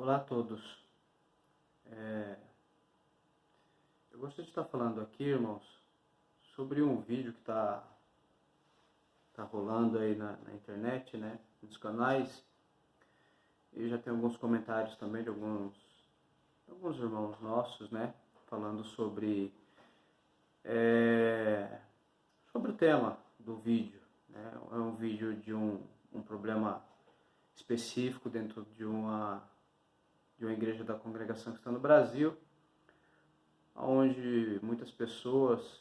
Olá a todos. Eu gostaria de estar falando aqui, irmãos, sobre um vídeo que está rolando aí na internet, né, nos canais. E já tem alguns comentários também de alguns irmãos nossos, né, falando sobre o tema do vídeo, né. É um vídeo de um problema específico dentro de uma igreja da Congregação Cristã no Brasil, onde muitas pessoas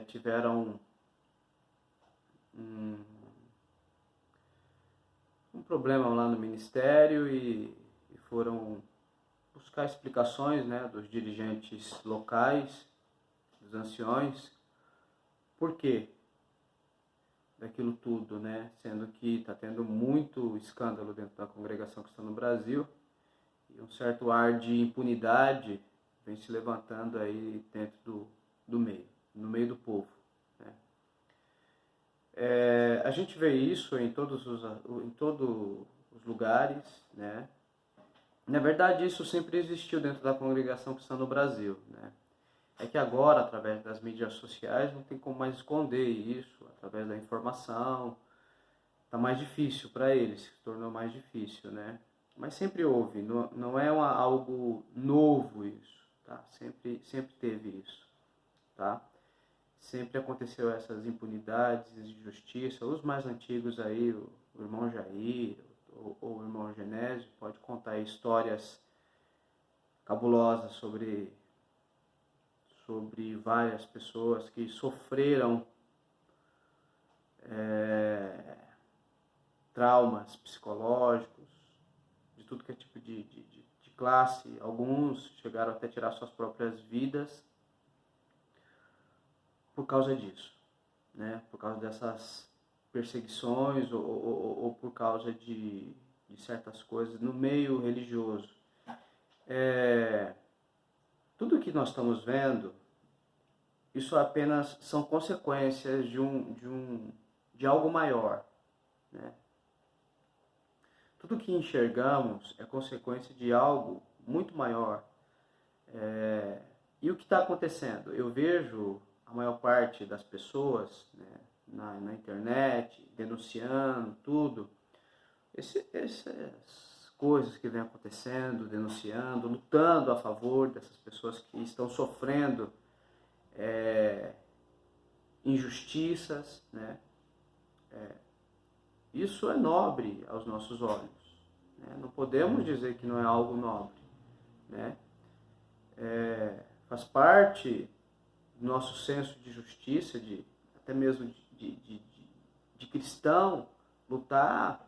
tiveram um problema lá no ministério e foram buscar explicações, né, dos dirigentes locais, dos anciões, por quê daquilo tudo, né, sendo que está tendo muito escândalo dentro da Congregação Cristã no Brasil e um certo ar de impunidade vem se levantando aí dentro no meio do povo, né? A gente vê isso em todos os lugares, né? Na verdade, isso sempre existiu dentro da Congregação Cristã no Brasil, né? É que agora, através das mídias sociais, não tem como mais esconder isso, através da informação, está mais difícil para eles, se tornou mais difícil, né? Mas sempre houve, não é algo novo isso, tá? Sempre teve isso, tá? Sempre aconteceu essas impunidades, injustiças. Os mais antigos aí, o irmão Jair ou o irmão Genésio, pode contar histórias cabulosas sobre várias pessoas que sofreram traumas psicológicos, de tudo que é tipo de classe. Alguns chegaram até a tirar suas próprias vidas por causa disso, né? Por causa dessas perseguições ou por causa de certas coisas no meio religioso. Tudo que nós estamos vendo, isso apenas são consequências de algo maior, né? Tudo que enxergamos é consequência de algo muito maior. E o que está acontecendo? Eu vejo a maior parte das pessoas, né, na internet, denunciando tudo, essas coisas que vem acontecendo, denunciando, lutando a favor dessas pessoas que estão sofrendo injustiças, né? Isso é nobre aos nossos olhos, né? Não podemos dizer que não é algo nobre, né? Faz parte do nosso senso de justiça, até mesmo de cristão, lutar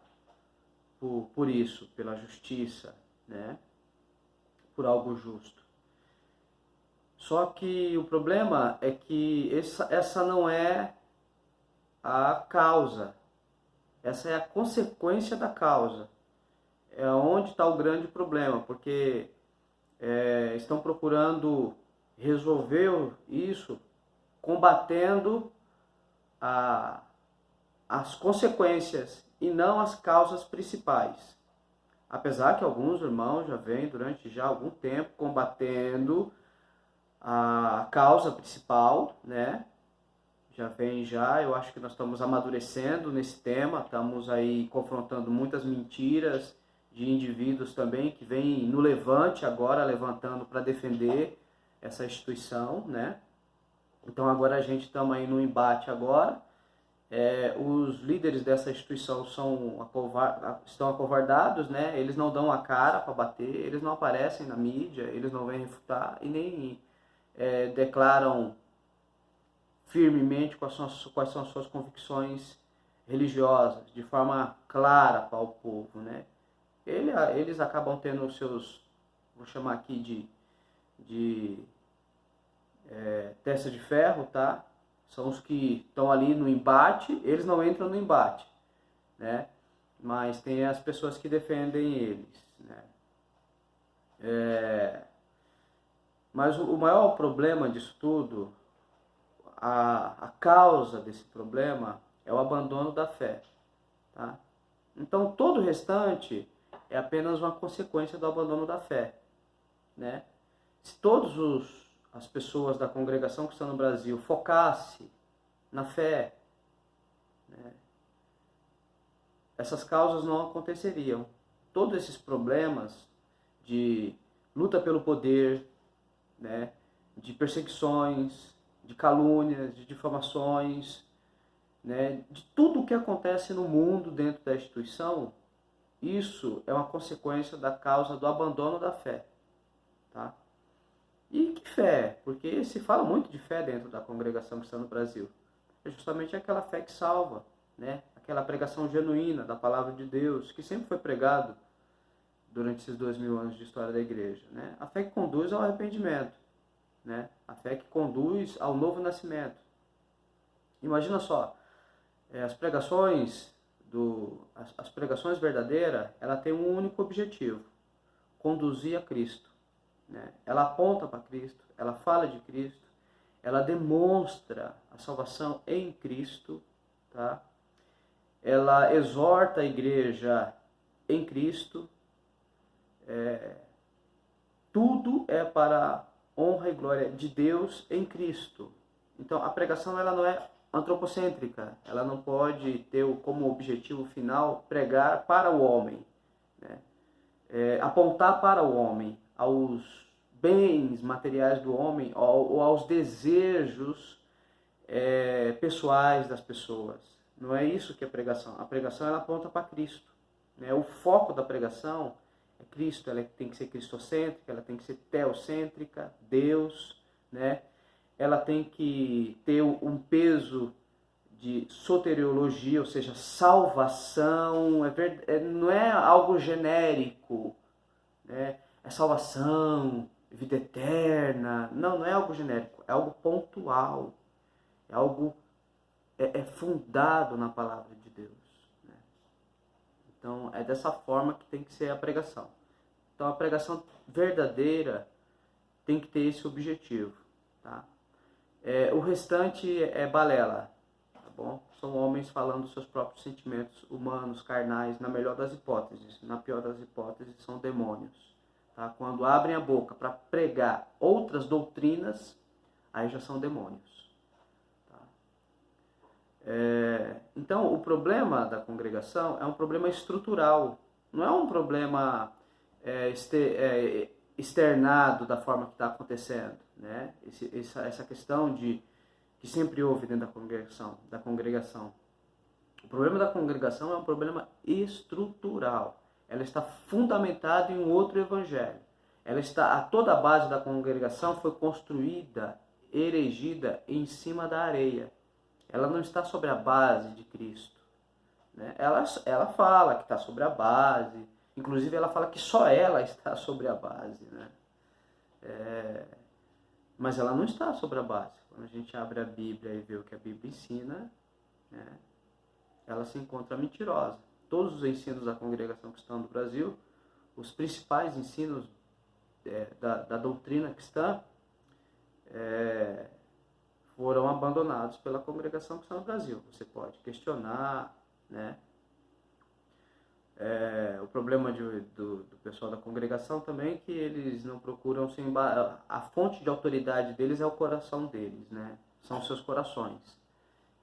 por isso, pela justiça, né? Por algo justo. Só que o problema é que essa não é a causa, essa é a consequência da causa. É onde está o grande problema, porque estão procurando resolver isso combatendo as consequências e não as causas principais. Apesar que alguns irmãos já vêm durante já algum tempo combatendo a causa principal, né? Eu acho que nós estamos amadurecendo nesse tema, estamos aí confrontando muitas mentiras de indivíduos também que vêm no levante agora, levantando para defender essa instituição, né? Então agora a gente estamos aí no embate agora. Os líderes dessa instituição estão acovardados, né? Eles não dão a cara para bater, eles não aparecem na mídia, eles não vêm refutar e nem declaram firmemente quais são as suas convicções religiosas, de forma clara para o povo, né? Eles acabam tendo os seus, vou chamar aqui de testa de ferro, tá? São os que estão ali no embate, eles não entram no embate, né? Mas tem as pessoas que defendem eles, né? Mas o maior problema disso tudo, a causa desse problema é o abandono da fé, tá? Então todo o restante é apenas uma consequência do abandono da fé, né? Se todas as pessoas da congregação cristã no Brasil focassem na fé, né, essas causas não aconteceriam. Todos esses problemas de luta pelo poder, né, de perseguições, de calúnias, de difamações, né, de tudo o que acontece no mundo dentro da instituição, isso é uma consequência da causa do abandono da fé. Tá? E que fé? Porque se fala muito de fé dentro da congregação cristã no Brasil. É justamente aquela fé que salva, né? Aquela pregação genuína da palavra de Deus, que sempre foi pregado durante esses 2000 anos de história da igreja. Né? A fé que conduz ao arrependimento, né? A fé que conduz ao novo nascimento. Imagina só, as pregações verdadeiras, ela tem um único objetivo: conduzir a Cristo. Né? Ela aponta para Cristo, ela fala de Cristo, ela demonstra a salvação em Cristo, tá? Ela exorta a igreja em Cristo. Tudo é para a honra e glória de Deus em Cristo. Então a pregação ela não é antropocêntrica, ela não pode ter como objetivo final pregar para o homem, né? Apontar para o homem, aos bens materiais do homem ou aos desejos pessoais das pessoas. Não é isso que é pregação. A pregação ela aponta para Cristo, né? O foco da pregação é Cristo, ela tem que ser cristocêntrica, ela tem que ser teocêntrica, Deus, né? Ela tem que ter um peso de soteriologia, ou seja, salvação, não é algo genérico, né? É salvação, vida eterna. Não é algo genérico, é algo pontual, é algo fundado na palavra de Deus. Né? Então é dessa forma que tem que ser a pregação. Então a pregação verdadeira tem que ter esse objetivo. Tá? O restante é balela. Tá bom? São homens falando dos seus próprios sentimentos humanos, carnais, na melhor das hipóteses. Na pior das hipóteses são demônios. Tá? Quando abrem a boca para pregar outras doutrinas, aí já são demônios. Tá? Então, o problema da congregação é um problema estrutural. Não é um problema externado da forma que está acontecendo. Né? Essa questão que sempre houve dentro da congregação. O problema da congregação é um problema estrutural. Ela está fundamentada em um outro evangelho. Toda a base da congregação foi construída, erigida em cima da areia. Ela não está sobre a base de Cristo. Né? Ela fala que está sobre a base. Inclusive ela fala que só ela está sobre a base. Né? Mas ela não está sobre a base. Quando a gente abre a Bíblia e vê o que a Bíblia ensina, né, ela se encontra mentirosa. Todos os ensinos da congregação cristã do Brasil, os principais ensinos da doutrina cristã, foram abandonados pela congregação cristã do Brasil. Você pode questionar, né? O problema do pessoal da congregação também é que eles não procuram se a fonte de autoridade deles é o coração deles, né? São os seus corações.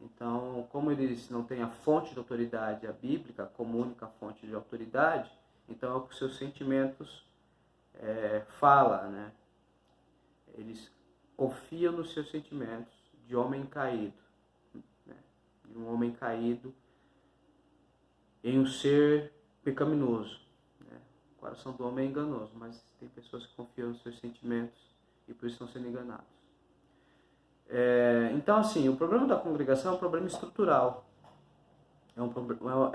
Então, como eles não têm a fonte de autoridade, a bíblica, como única fonte de autoridade, então é o que os seus sentimentos falam, né? Eles confiam nos seus sentimentos de homem caído, né? De um homem caído em um ser pecaminoso. Né? O coração do homem é enganoso, mas tem pessoas que confiam nos seus sentimentos e por isso estão sendo enganados. Então, assim, o problema da congregação é um problema estrutural. É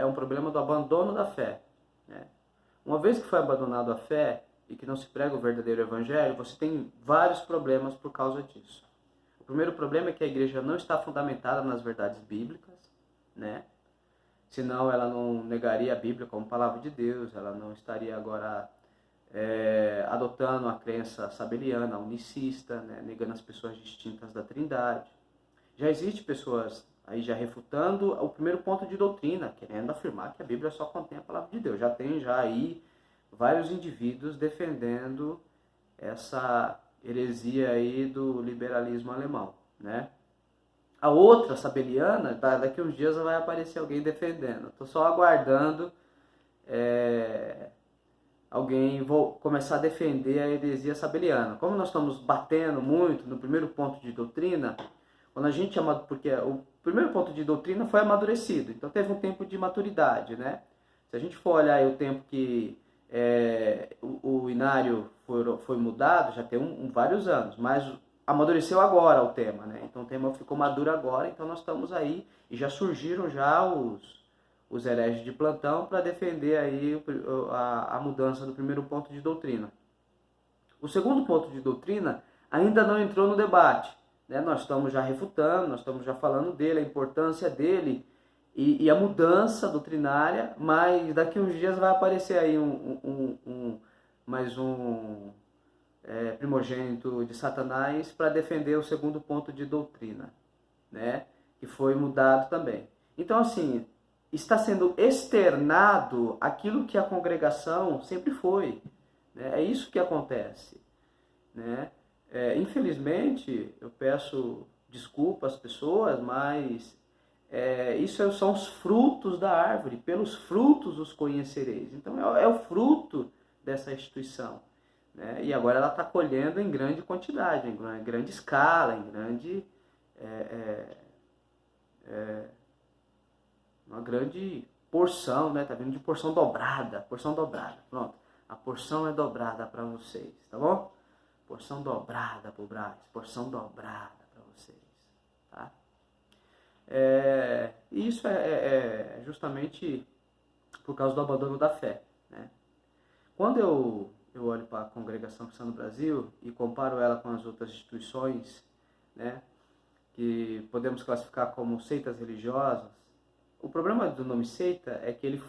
um problema do abandono da fé. Né? Uma vez que foi abandonado a fé e que não se prega o verdadeiro evangelho, você tem vários problemas por causa disso. O primeiro problema é que a igreja não está fundamentada nas verdades bíblicas, né? Senão ela não negaria a Bíblia como palavra de Deus, ela não estaria agora adotando a crença sabeliana, unicista, né? Negando as pessoas distintas da Trindade. Já existe pessoas aí já refutando o primeiro ponto de doutrina, querendo afirmar que a Bíblia só contém a palavra de Deus. Já tem aí vários indivíduos defendendo essa heresia aí do liberalismo alemão, né? A outra, sabeliana, daqui uns dias vai aparecer alguém defendendo. Estou só aguardando alguém começar a defender a heresia sabeliana. Como nós estamos batendo muito no primeiro ponto de doutrina, quando a gente porque o primeiro ponto de doutrina foi amadurecido, então teve um tempo de maturidade, né? Se a gente for olhar aí o tempo que o inário foi mudado, já tem vários anos, mas amadureceu agora o tema, né? Então o tema ficou maduro agora, então nós estamos aí e já surgiram já os hereges de plantão para defender aí a mudança do primeiro ponto de doutrina. O segundo ponto de doutrina ainda não entrou no debate, né? Nós estamos já refutando, nós estamos já falando dele, a importância dele e a mudança doutrinária, mas daqui uns dias vai aparecer aí mais um primogênito de Satanás para defender o segundo ponto de doutrina, né? Que foi mudado também. Então, assim, está sendo externado aquilo que a congregação sempre foi, né? É isso que acontece, né? Infelizmente, eu peço desculpa às pessoas, mas isso são os frutos da árvore, pelos frutos os conhecereis. Então é o fruto dessa instituição, né? E agora ela está colhendo em grande quantidade, em grande escala, em grande uma grande porção, né? Tá vindo de porção dobrada, pronto. A porção é dobrada para vocês, tá bom? Porção dobrada pro Braz, porção dobrada para vocês, tá? Isso é justamente por causa do abandono da fé, né? Quando eu olho para a Congregação Cristã no Brasil e comparo ela com as outras instituições, né, que podemos classificar como seitas religiosas, o problema do nome seita é que ele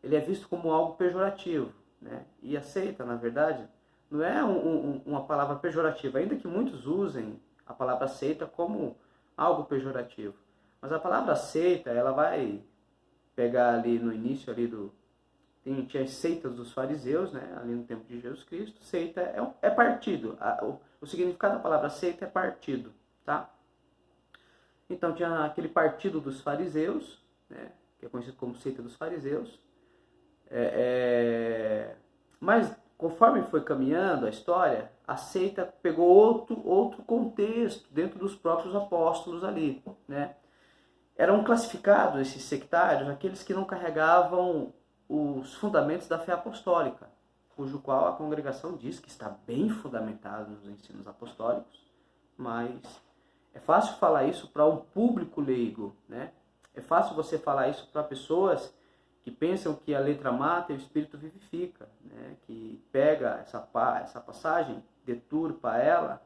é visto como algo pejorativo, né? E a seita, na verdade, não é uma palavra pejorativa, ainda que muitos usem a palavra seita como algo pejorativo. Mas a palavra seita, ela vai pegar ali no início ali tinha as seitas dos fariseus, né, ali no tempo de Jesus Cristo. Seita é partido. O significado da palavra seita é partido, tá? Então tinha aquele partido dos fariseus, né, que é conhecido como seita dos fariseus. Mas conforme foi caminhando a história, a seita pegou outro contexto dentro dos próprios apóstolos ali, né? Eram classificados esses sectários aqueles que não carregavam os fundamentos da fé apostólica, cujo qual a congregação diz que está bem fundamentado nos ensinos apostólicos, mas é fácil falar isso para um público leigo, né? É fácil você falar isso para pessoas que pensam que a letra mata e o espírito vivifica, né? Que pega essa passagem, deturpa ela,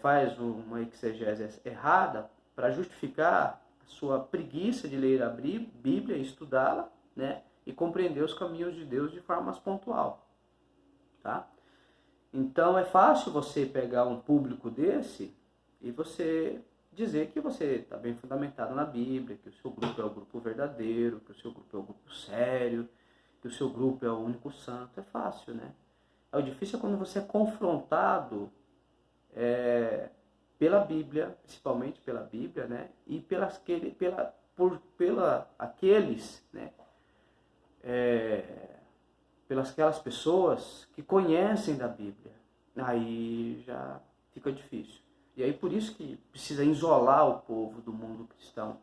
faz uma exegese errada para justificar a sua preguiça de ler a Bíblia e estudá-la, né? E compreender os caminhos de Deus de forma mais pontual, tá? Então é fácil você pegar um público desse e você dizer que você está bem fundamentado na Bíblia, que o seu grupo é o grupo verdadeiro, que o seu grupo é o grupo sério, que o seu grupo é o único santo. É fácil, né? O difícil é quando você é confrontado pela Bíblia, principalmente pela Bíblia, né? E aqueles, né? Pelas aquelas pessoas que conhecem da Bíblia. Aí já fica difícil. E aí por isso que precisa isolar o povo do mundo cristão.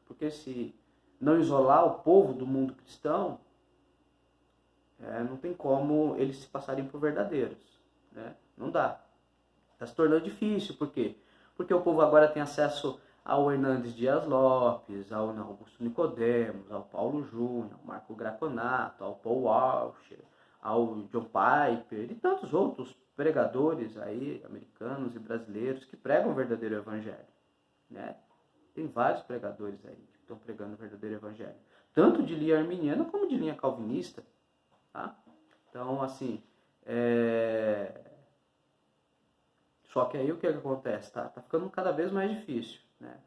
Porque se não isolar o povo do mundo cristão, não tem como eles se passarem por verdadeiros, né? Não dá. Está se tornando difícil. Por quê? Porque o povo agora tem acesso ao Hernandes Dias Lopes, ao Augusto Nicodemos, ao Paulo Júnior, ao Marco Graconato, ao Paul Walsh, ao John Piper e tantos outros pregadores aí, americanos e brasileiros, que pregam o verdadeiro evangelho, né? Tem vários pregadores aí que estão pregando o verdadeiro evangelho, tanto de linha arminiana como de linha calvinista, tá? Então, assim, só que aí o que acontece? Tá ficando cada vez mais difícil, né?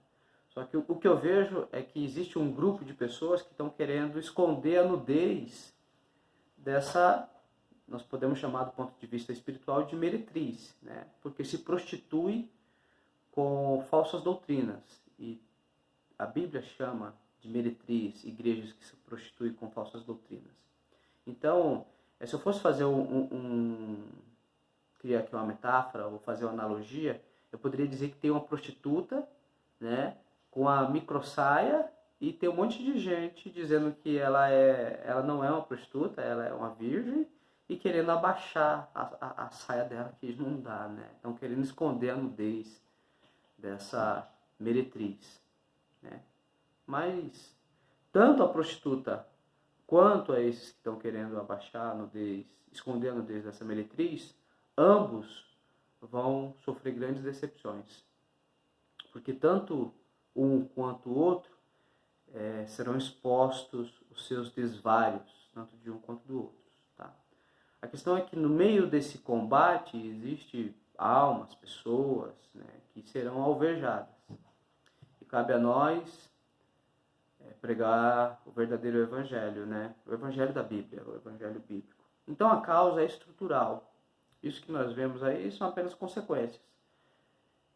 Só que o que eu vejo é que existe um grupo de pessoas que estão querendo esconder a nudez dessa, nós podemos chamar do ponto de vista espiritual de meretriz, né? Porque se prostitui com falsas doutrinas. E a Bíblia chama de meretriz igrejas que se prostituem com falsas doutrinas. Então, se eu fosse fazer criar aqui uma metáfora ou fazer uma analogia, eu poderia dizer que tem uma prostituta, né, com a microsaia, e tem um monte de gente dizendo que ela não é uma prostituta, ela é uma virgem, e querendo abaixar a saia dela, que não dá, né? Estão querendo esconder a nudez dessa meretriz, né? Mas tanto a prostituta quanto a esses que estão querendo abaixar a nudez, esconder a nudez dessa meretriz, ambos vão sofrer grandes decepções. Porque tanto um quanto o outro serão expostos os seus desvários, tanto de um quanto do outro. Tá? A questão é que no meio desse combate existe almas, pessoas, né, que serão alvejadas. E cabe a nós pregar o verdadeiro evangelho, né? O evangelho da Bíblia, o evangelho bíblico. Então a causa é estrutural. Isso que nós vemos aí são apenas consequências.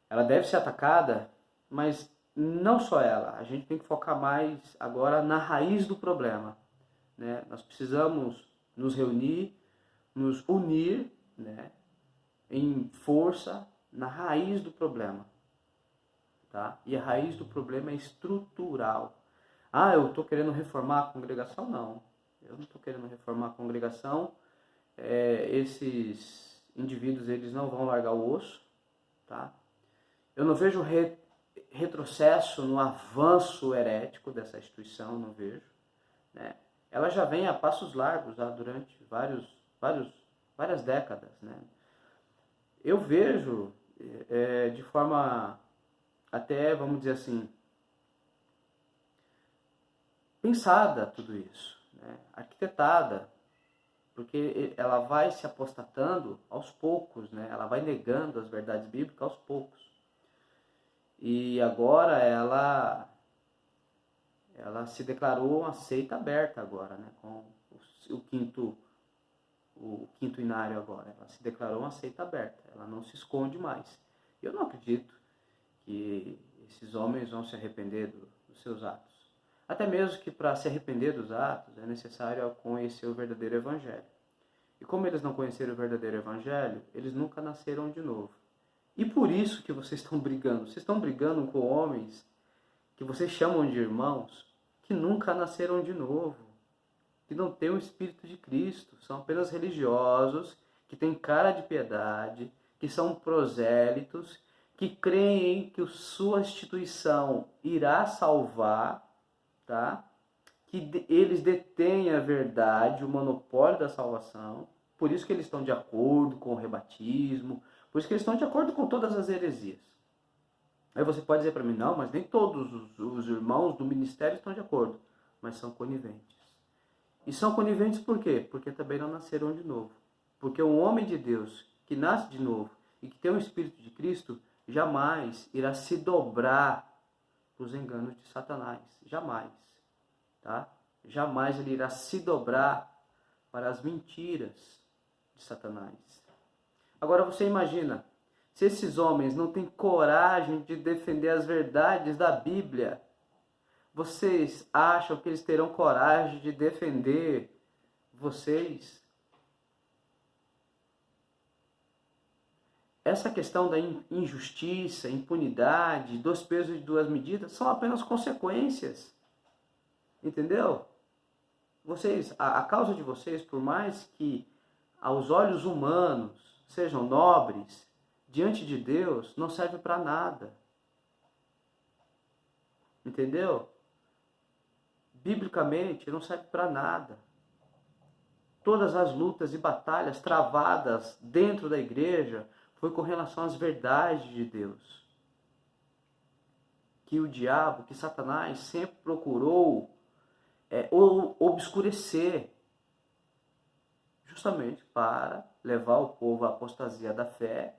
Ela deve ser atacada, mas não só ela. A gente tem que focar mais agora na raiz do problema, né? Nós precisamos nos reunir, nos unir, né, em força na raiz do problema. Tá? E a raiz do problema é estrutural. Ah, eu estou querendo reformar a congregação? Não. Eu não estou querendo reformar a congregação. Esses indivíduos, eles não vão largar o osso. Tá? Eu não vejo retrocesso no avanço herético dessa instituição, não vejo. Né? Ela já vem a passos largos já durante várias décadas. Né? Eu vejo de forma até, vamos dizer assim, pensada tudo isso, né? Arquitetada, porque ela vai se apostatando aos poucos, né? Ela vai negando as verdades bíblicas aos poucos. E agora ela se declarou uma seita aberta agora, né? Com o quinto inário agora. Ela se declarou uma seita aberta, ela não se esconde mais. Eu não acredito que esses homens vão se arrepender dos seus atos. Até mesmo que para se arrepender dos atos é necessário conhecer o verdadeiro evangelho. E como eles não conheceram o verdadeiro evangelho, eles nunca nasceram de novo. E por isso que vocês estão brigando. Vocês estão brigando com homens que vocês chamam de irmãos, que nunca nasceram de novo, que não têm o Espírito de Cristo, são apenas religiosos, que têm cara de piedade, que são prosélitos, que creem que sua instituição irá salvar, tá? Que eles detêm a verdade, o monopólio da salvação, por isso que eles estão de acordo com o rebatismo, por isso que eles estão de acordo com todas as heresias. Aí você pode dizer para mim, não, mas nem todos os irmãos do ministério estão de acordo, mas são coniventes. E são coniventes por quê? Porque também não nasceram de novo. Porque um homem de Deus que nasce de novo e que tem o Espírito de Cristo, jamais irá se dobrar para os enganos de Satanás. Jamais. Tá? Jamais ele irá se dobrar para as mentiras de Satanás. Agora você imagina, se esses homens não têm coragem de defender as verdades da Bíblia, vocês acham que eles terão coragem de defender vocês? Essa questão da injustiça, impunidade, dos pesos e duas medidas são apenas consequências. Entendeu? Vocês, a causa de vocês, por mais que aos olhos humanos sejam nobres, diante de Deus não serve para nada. Entendeu? Biblicamente não serve para nada. Todas as lutas e batalhas travadas dentro da igreja foi com relação às verdades de Deus. Que o diabo, que Satanás sempre procurou obscurecer, justamente para levar o povo à apostasia da fé,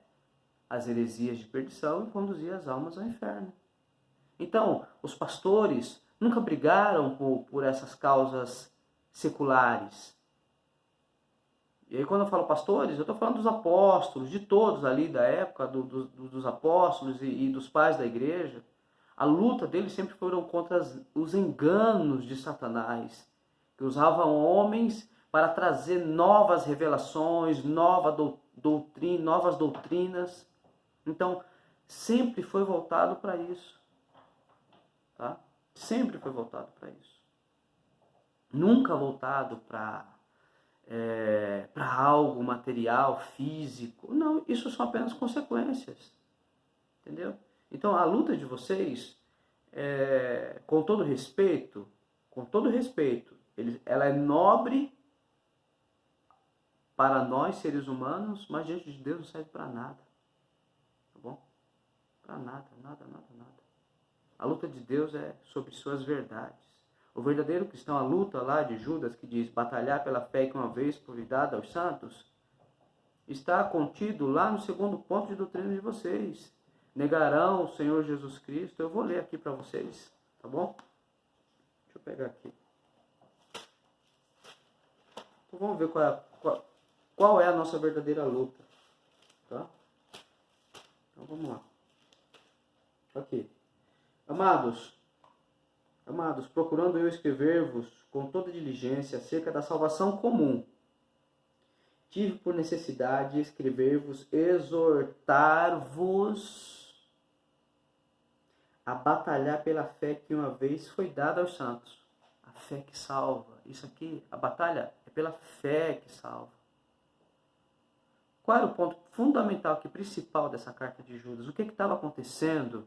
às heresias de perdição e conduzir as almas ao inferno. Então, os pastores nunca brigaram por essas causas seculares. E aí quando eu falo pastores, eu estou falando dos apóstolos, de todos ali da época, dos apóstolos e dos pais da igreja. A luta deles sempre foram contra os enganos de Satanás, que usavam homens para trazer novas revelações, novas doutrinas. Então, sempre foi voltado para isso. Tá? Sempre foi voltado para isso. Nunca voltado para algo material, físico. Não, isso são apenas consequências. Entendeu? Então, a luta de vocês, com todo respeito, ela é nobre para nós, seres humanos, mas diante de Deus não serve para nada. Tá bom? Para nada. A luta de Deus é sobre suas verdades. O verdadeiro cristão, a luta lá de Judas, que diz batalhar pela fé que uma vez foi dada aos santos, está contido lá no segundo ponto de doutrina de vocês. Negarão o Senhor Jesus Cristo. Eu vou ler aqui para vocês, tá bom? Deixa eu pegar aqui. Então vamos ver qual é a nossa verdadeira luta, tá? Então vamos lá. Aqui. Amados, procurando eu escrever-vos com toda diligência acerca da salvação comum, tive por necessidade escrever-vos, exortar-vos a batalhar pela fé que uma vez foi dada aos santos. A fé que salva. Isso aqui, a batalha é pela fé que salva. Qual era o ponto fundamental aqui, principal dessa carta de Judas? O que estava acontecendo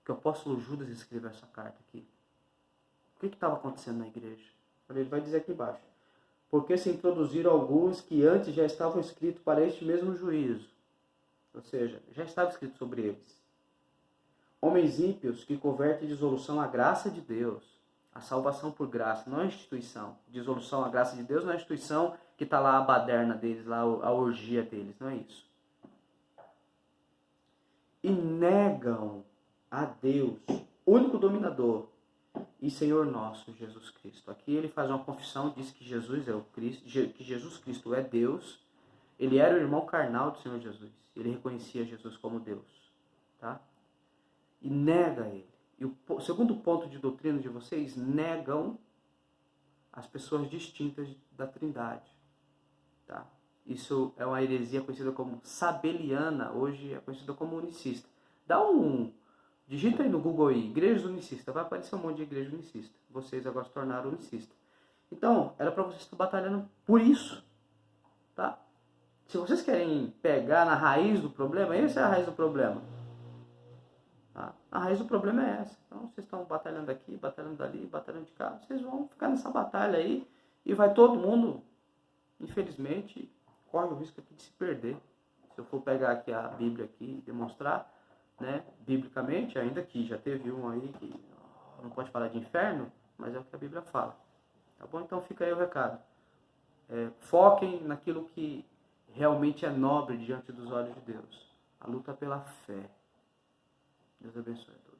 que o apóstolo Judas escreveu essa carta aqui? O que estava acontecendo na igreja? Ele vai dizer aqui embaixo. Porque se introduziram alguns que antes já estavam escritos para este mesmo juízo. Ou seja, já estava escrito sobre eles. Homens ímpios que convertem dissolução à graça de Deus. A salvação por graça, não a instituição. Dissolução à graça de Deus não é a instituição que está lá a baderna deles, lá a orgia deles. Não é isso. E negam a Deus, único dominador, e Senhor nosso, Jesus Cristo. Aqui ele faz uma confissão, diz que Jesus é o Cristo, que Jesus Cristo é Deus. Ele era o irmão carnal do Senhor Jesus. Ele reconhecia Jesus como Deus. Tá? E nega ele. E o segundo ponto de doutrina de vocês, negam as pessoas distintas da Trindade. Tá? Isso é uma heresia conhecida como sabeliana, hoje é conhecida como unicista. Digita aí no Google aí, igrejas unicistas, vai aparecer um monte de igreja unicista. Vocês agora se tornaram unicistas. Então, era para vocês estar batalhando por isso. Tá? Se vocês querem pegar na raiz do problema, essa é a raiz do problema. Tá? A raiz do problema é essa. Então, vocês estão batalhando aqui, batalhando dali, batalhando de cá. Vocês vão ficar nessa batalha aí e vai todo mundo, infelizmente, corre o risco aqui de se perder. Se eu for pegar aqui a Bíblia aqui e demonstrar, né, biblicamente, ainda que já teve um aí que não pode falar de inferno, mas é o que a Bíblia fala. Tá bom? Então fica aí o recado. Foquem naquilo que realmente é nobre diante dos olhos de Deus. A luta pela fé. Deus abençoe a todos.